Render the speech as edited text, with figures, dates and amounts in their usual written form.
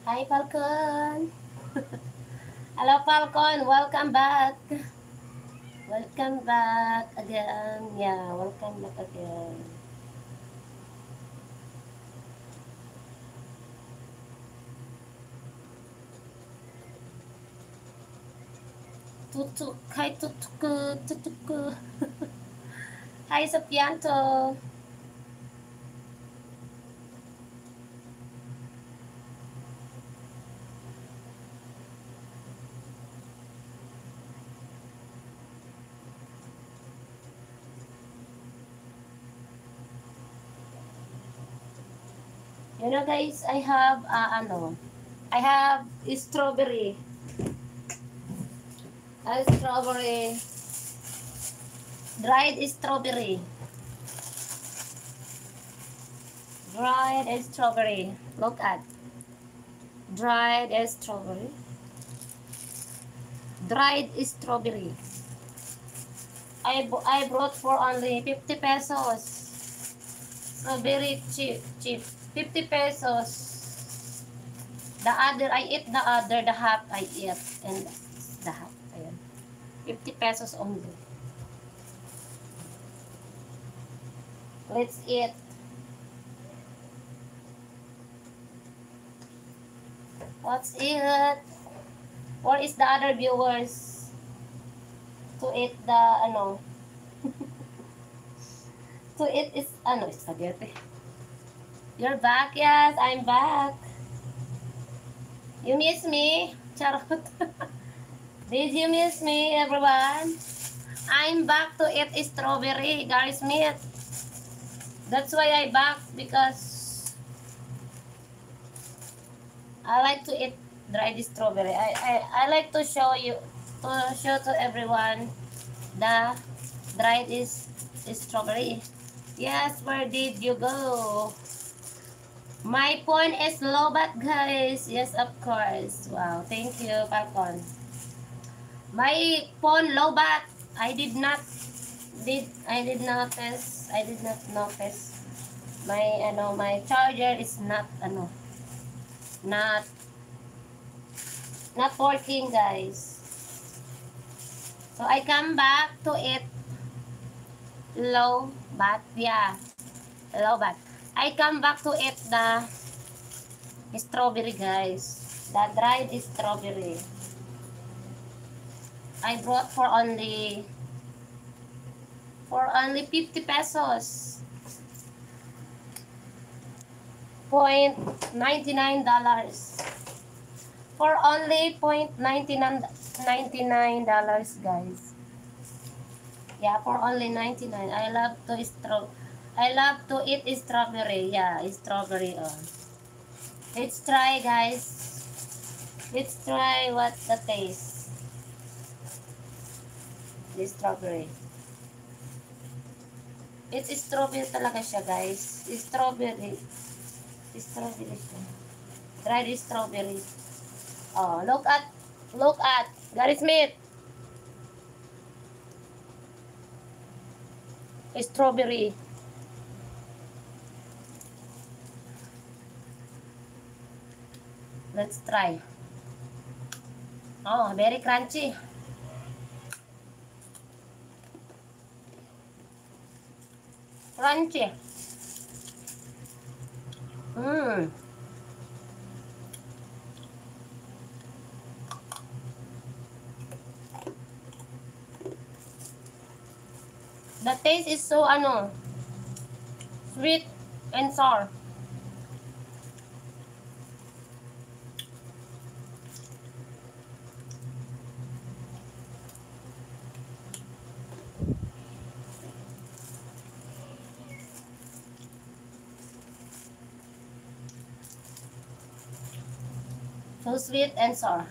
Hi, Falcon. Hello, Falcon. Welcome back. Welcome back again. Yeah, welcome back again. Tutuk. Hi, tutuku. Tutuku. Hi, Sapianto. You know, guys, I have, I have strawberry. A strawberry. Dried strawberry. Dried strawberry. Look at. Dried strawberry. Dried strawberry. I brought for only 50 pesos. So very cheap. 50 pesos. The other, I eat the other, the half I eat. And the half. Ayan. 50 pesos only. Let's eat. Let's eat. Where is the other viewers? To eat the, to eat is, spaghetti. You're back? Yes, I'm back. You miss me? Charot. Did you miss me, everyone? I'm back to eat strawberry, Gary Smith. That's why I back, because I like to eat dried strawberry. I like to show you, to show to everyone the dried strawberry. Yes, where did you go? My phone is low bat, guys. Yes, of course. Wow, thank you, Falcon. My phone low bat. I did not notice. My charger is not not working, guys. So I come back to it low bat. Yeah, low bat. I come back to it the strawberry, guys. The dried strawberry. I brought for only 50 pesos. $0.99. For only $0.99, guys. Yeah, for only 99. I love to eat strawberry. Yeah, strawberry. Let's try, guys. Let's try what the taste. The strawberry. It's strawberry talaga siya, guys. Strawberry. Strawberry siya. Dried strawberry. Oh, look at Gary Smith. Strawberry. Let's try. Oh, very crunchy. Crunchy. Mmm. The taste is so sweet and sour. So sweet and sour.